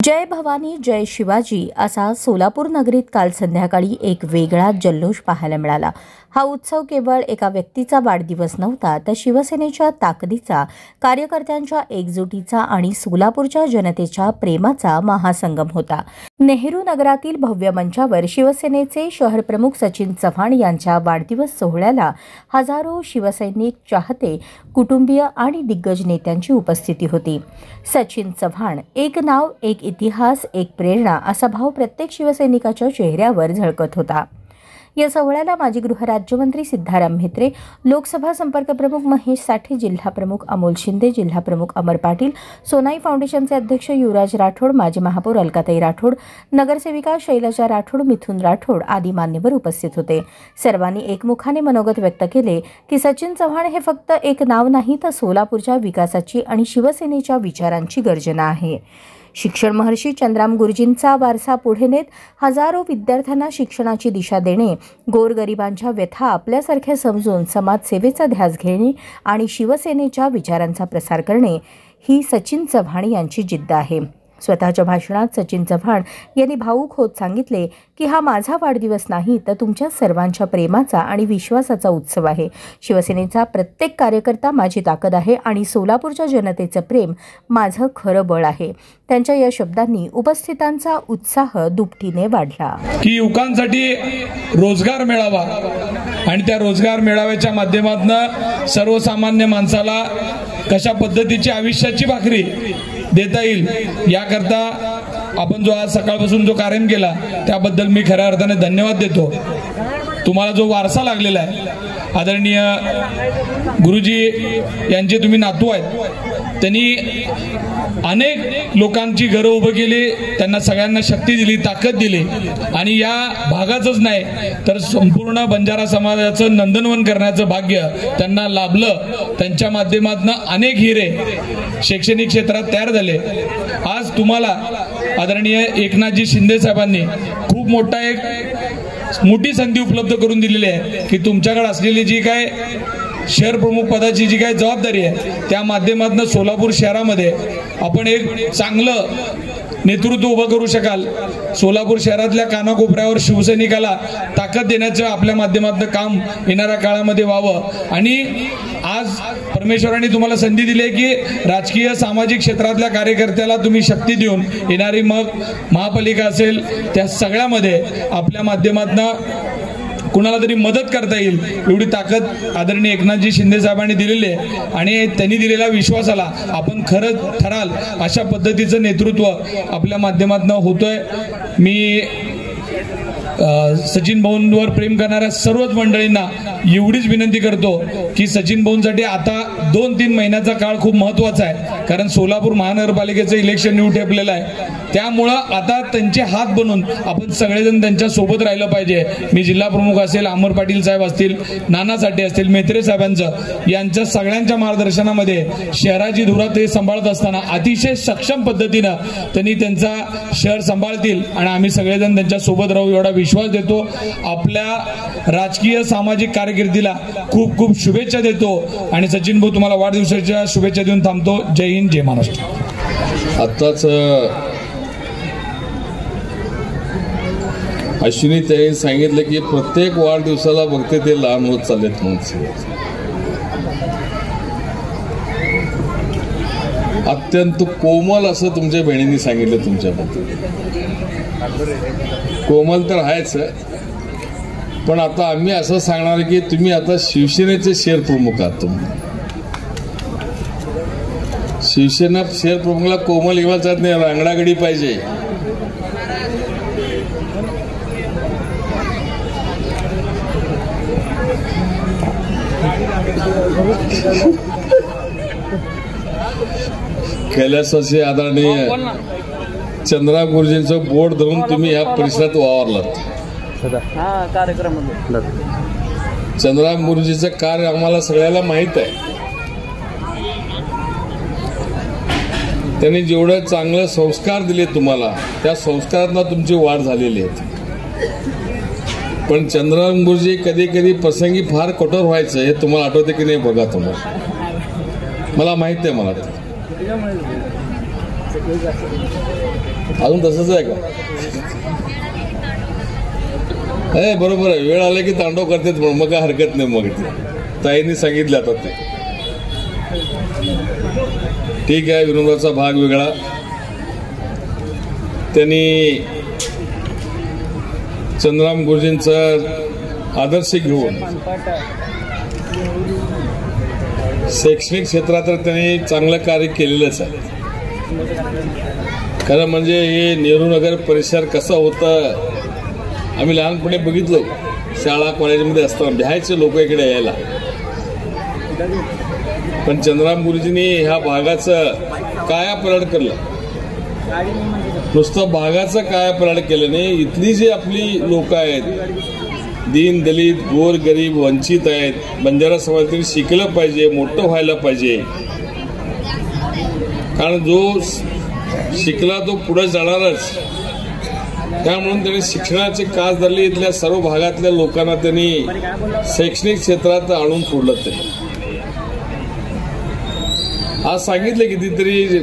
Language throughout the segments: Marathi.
जय भवानी जय शिवाजी असा सोलापूर नगरीत काल संध्याकाळी एक वेगळा जल्लोष पाहायला मिळाला। हा उत्सव केवळ एका व्यक्तीचा वाढदिवस नव्हता, तर शिवसेनेच्या ताकदीचा, कार्यकर्त्यांच्या एकजुटीचा आणि सोलापूरच्या जनतेच्या प्रेमाचा महासंगम होता। नेहरू नगरातील भव्य मंचावर शिवसेनेचे शहर प्रमुख सचिन चव्हाण यांच्या वाढदिवस सोहळ्याला हजारो शिवसैनिक, चाहते, कुटुंबीय आणि दिग्गज नेत्यांची उपस्थिती होती। सचिन चव्हाण, एक नाव, एक इतिहास, एक प्रेरणा असा भाव प्रत्येक शिवसैनिकाच्या चेहऱ्यावर झळकत होता। या सोहळ्याला माजी गृहराज्यमंत्री सिद्धाराम म्हेत्रे, लोकसभा संपर्क प्रमुख महेश साठे, जिल्हा प्रमुख अमोल शिंदे, जिल्हा प्रमुख अमर पाटील, सोनाई फाउंडेशनचे अध्यक्ष युवराज राठोड, माजी महापौर अलकाताई राठोड, नगरसेविका शैलजा राठोड, मिथुन राठोड आदी मान्यवर उपस्थित होते। सर्वांनी एकमुखाने मनोगत व्यक्त केले की सचिन चव्हाण हे फक्त एक नाव नाही, तर सोलापूरच्या विकासाची आणि शिवसेनेच्या विचारांची गर्जना आहे। शिक्षण महर्षी चंद्राम गुरुजींचा वारसा पुढे नेत हजारो विद्यार्थ्यांना शिक्षणाची दिशा देणे, गोरगरिबांच्या व्यथा आपल्यासारख्या समजून समाजसेवेचा ध्यास घेणे आणि शिवसेनेच्या विचारांचा प्रसार करणे ही सचिन चव्हाण यांची जिद्द आहे। स्वतःच्या भाषणात सचिन चव्हाण यांनी भावूक होत सांगितले की हा माझा वाढदिवस नाही, तर तुमच्या सर्वांच्या प्रेमाचा आणि विश्वासाचा उत्सव आहे। शिवसेनेचा प्रत्येक कार्यकर्ता माझी ताकद आहे आणि सोलापूरच्या जनतेचं प्रेम माझं खरं बळ आहे। त्यांच्या या शब्दांनी उपस्थितांचा उत्साह दुपटीने वाढला। की युवकांसाठी रोजगार मिळावा आणि त्या रोजगार मेळाव्याच्या माध्यमातून सर्वसामान्य माणसाला कशा पद्धतीची आयुष्याची भाकरी देता येईल याकरता आपण जो आज सकाळपासून जो कार्यक्रम केला त्याबद्दल मी खऱ्या अर्थाने धन्यवाद देतो। तुम्हाला जो वारसा लागलेला आहे, आदरणीय गुरुजी यांचे तुम्ही नातू आहेत, त्यांनी अनेक लोकांची घरं उभं केली, त्यांना सगळ्यांना शक्ती दिली, ताकद दिली आणि या भागाचंच नाही तर संपूर्ण बंजारा समाजाचं नंदनवन करण्याचं भाग्य त्यांना लाभलं। त्यांच्या माध्यमातून अनेक हिरे शैक्षणिक क्षेत्रात तयार झाले। आज तुम्हाला आदरणीय एकनाथजी शिंदे साहेबांनी खूप मोठी संधी उपलब्ध करून दिलेली आहे की तुमच्याकडे असलेली जी काय शहर प्रमुख पदाची जी काही जबाबदारी आहे त्या माध्यमातून सोलापूर शहरामध्ये आपण एक चांगलं नेतृत्व उभं करू शकाल। सोलापूर शहरातल्या कानाकोपऱ्यावर शिवसैनिकाला ताकद देण्याचं आपल्या माध्यमातून काम येणाऱ्या काळामध्ये व्हावं आणि आज परमेश्वराने तुम्हाला संधी दिली आहे की राजकीय सामाजिक क्षेत्रातल्या कार्यकर्त्याला तुम्ही शक्ती देऊन येणारी मग महापालिका असेल त्या सगळ्यामध्ये आपल्या माध्यमातून कुणाला तरी मदत करता येईल एवढी ताकद आदरणीय एकनाथजी शिंदे साहेबांनी दिलेली आहे आणि त्यांनी दिलेल्या विश्वासाला आपण खरं ठराल अशा पद्धतीचं नेतृत्व आपल्या माध्यमातून होतोय। मी सचिन भाऊंवर प्रेम करणाऱ्या सर्वच मंडळींना एवढीच विनंती करतो की सचिन भाऊंसाठी आता 2-3 महिन्याचा काळ खूप महत्त्वाचा आहे, कारण सोलापूर महानगरपालिकेचं इलेक्शन येऊ ठेपलेलं आहे। त्यामुळं आता त्यांचे हात बनून आपण सगळेजण त्यांच्या सोबत राहिलं पाहिजे। मी जिल्हा प्रमुख असेल, अमर पाटील साहेब असतील, नाना साठे असतील, म्हेत्रे साहेबांचं यांच्या सगळ्यांच्या मार्गदर्शनामध्ये शहराची धुरा ते सांभाळत असताना अतिशय सक्षम पद्धतीनं त्यांनी त्यांचा शहर सांभाळतील आणि आम्ही सगळेजण त्यांच्या सोबत राहू एवढा विश्वास देतो। आपल्या राजकीय सामाजिक कारकिर्दीला खूप खूप शुभेच्छा देतो आणि सचिन भाऊ तुम्हाला वाढदिवसाच्या शुभेच्छा देऊन थांबतो। जय हिंद, जय महाराष्ट्र। आत्ताच अश्विनी ताईंनी सांगितलं की प्रत्येक वाढदिवसाला बघते ते लहान होत चाललेत म्हणून। अत्यंत कोमल असं तुमच्या बहिणींनी सांगितलं तुमच्याबद्दल। कोमल तर आहेच, पण आता आम्ही असं सांगणार की तुम्ही आता शिवसेनेचे शहर प्रमुख आहात। तुम्ही शिवसेना शहर प्रमुखला कोमल येवाच नाही, रांगडागडी पाहिजे। कैलासाचे आदरणीय चंद्रा गुरुजींचं बोर्ड धरून तुम्ही या परिसरात वावरलात। चंद्रा गुरुजीचं कार्य आम्हाला सगळ्याला माहित आहे। त्यांनी जेवढे चांगले संस्कार दिले तुम्हाला त्या संस्कारातून तुमची वाढ झालेली आहे। पण चंद्राम गुरुजी कधी कधी प्रसंगी फार कठोर व्हायचं हे तुम्हाला आठवते की नाही बघा तुम्हाला, मला माहित आहे। मला अजून तसंच आहे का? बरोबर आहे, वेळ आला की तांडव करतेच म्हणून मग काय हरकत नाही. मग ते ताईंनी सांगितलं आता ते ठीक आहे. विनोदाचा भाग वेगळा. त्यांनी चंद्रराम गुरुजींचा आदर्श घेऊन शैक्षणिक क्षेत्रात तर त्यांनी चांगलं कार्य केलेलंच आहे. खरं म्हणजे हे नेहरू नगर परिसर कसं होतं आम्ही लहानपणी बघितलं. शाळा कॉलेजमध्ये असताना भ्यायचे लोक इकडे यायला. पण चंद्रराम गुरुजींनी ह्या भागाचं कायापलट केलं. नुसतं भागाचं कायापलट केलं नाही, इथली जी आपली लोक आहेत, दीन दलित गोर गरीब वंचित आहेत, बंजारा समाज त्यांनी शिकलं पाहिजे, मोठं व्हायला पाहिजे. कारण जो शिकला तो पुढे जाणारच. त्यामुळे त्यांनी शिक्षणाची कास धरली. इथल्या सर्व भागातल्या लोकांना त्यांनी शैक्षणिक क्षेत्रात आणून सोडलं. ते आज सांगितले कितीतरी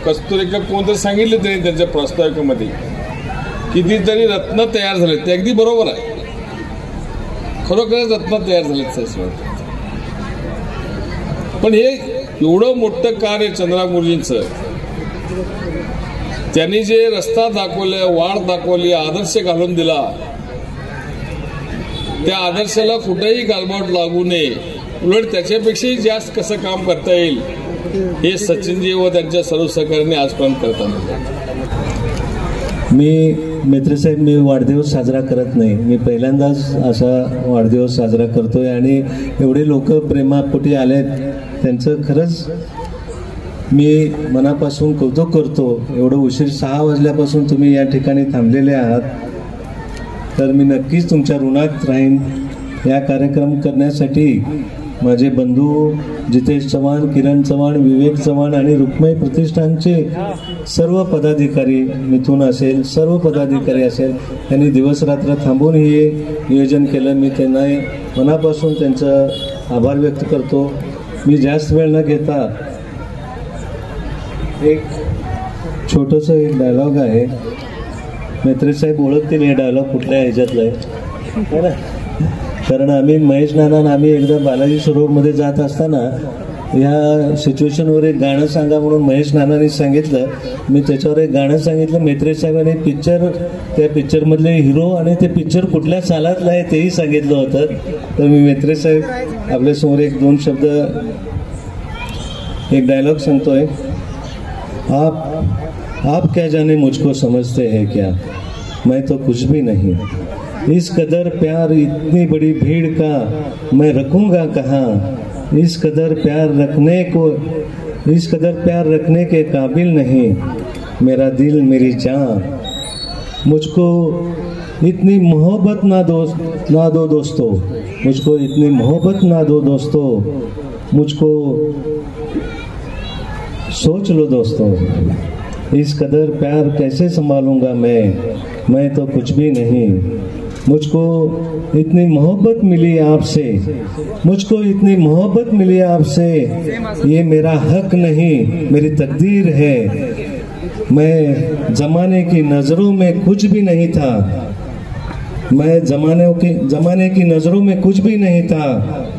कस्तुरिका कोणतरी सांगितले त्यांनी त्यांच्या प्रास्ताविकेमध्ये कितीतरी रत्न तयार झाले. ते अगदी बरोबर आहे, खरोखरच रत्न तयार झाले. पण हे एवढं मोठं कार्य चंद्रराम गुरुजींचं, त्यांनी जे रस्ता दाखवला, वाट दाखवली, आदर्श घालून दिला, त्या आदर्शाला कुठेही गालबोट लागू नये, उलट त्याच्यापेक्षाही जास्त कसं काम करता येईल हे सचिनजी व त्यांच्या सर्व सहकार्याने आजपर्यंत करताना. मी मेत्रेसाहेब, मी वाढदिवस साजरा करत नाही. मी पहिल्यांदाच असा वाढदिवस साजरा करतोय आणि एवढे लोक प्रेमापोटी आलेत त्यांचं खरंच मी मनापासून कौतुक करतो. एवढं उशीर 6 वाजल्यापासून तुम्ही या ठिकाणी थांबलेले आहात, तर मी नक्कीच तुमच्या ऋणात राहीन. या कार्यक्रम करण्यासाठी माझे बंधू जितेश चव्हाण, किरण चव्हाण, विवेक चव्हाण आणि रुक्माई प्रतिष्ठानचे सर्व पदाधिकारी, मिथून असेल, सर्व पदाधिकारी असेल, त्यांनी दिवसरात्र थांबून हे नियोजन केलं. मी त्यांना मनापासून त्यांचं आभार व्यक्त करतो. मी जास्त वेळ न घेता एक छोटंसं एक डायलॉग आहे. मेत्रेसाहेब ओळखतील हे डायलॉग कुठल्या ह्याच्यातलं आहे ना, कारण आम्ही महेश नाना आम्ही एकदा बालाजी सरोवरमध्ये जात असताना ह्या सिच्युएशनवर एक गाणं सांगा म्हणून महेश नानांनी सांगितलं. मी त्याच्यावर एक गाणं सांगितलं. मेत्रेसाहेबांनी पिक्चर, त्या पिक्चरमधले हिरो आणि ते पिक्चर कुठल्या सालातलं आहे तेही सांगितलं होतं. तर मी मेत्रेसाहेब आपल्यासमोर 1-2 शब्द एक डायलॉग सांगतोय. आप क्या जाने मुझको समझते हैं क्या, मैं तो कुछ भी नहीं. इस कदर प्यार इतनी बड़ी भीड़ का मैं रखूंगा कहाँ. इस कदर प्यार रखने के काबिल नहीं मेरा दिल मेरी जान. मुझको इतनी मोहब्बत ना दो दोस्तों, मुझको इतनी मोहब्बत ना दो दोस्तों, मुझको सोच लो दोस्तों. इस कदर प्यार कैसे संभालूंगा मैं तो कुछ भी नहीं. मुझको इतनी मोहब्बत मिली आपसे, मुझको इतनी मोहब्बत मिली आपसे, ये मेरा हक नहीं मेरी तकदीर है. मैं जमाने की नजरों में कुछ भी नहीं था, मैं जमाने की नजरों में कुछ भी नहीं था.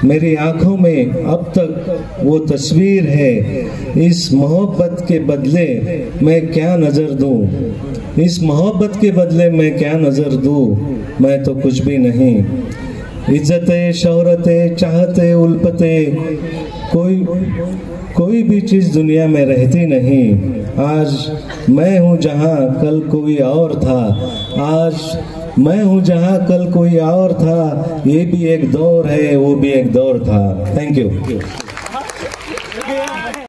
मेरी आंखों में अब तक वो तस्वीर है. इस मोहब्बत के बदले मैं क्या नजर दूं, इस मोहब्बत के बदले मैं क्या नजर दूं, मैं तो कुछ भी नहीं. इज्जतें शोहरतें चाहते उल्फते कोई भी चीज दुनिया में रहती नहीं. आज मैं हूँ जहाँ कल कोई और था, आज मैं हूँ जहाँ कल कोई और था. ये भी एक दौर है, वो भी एक दौर था. Thank you.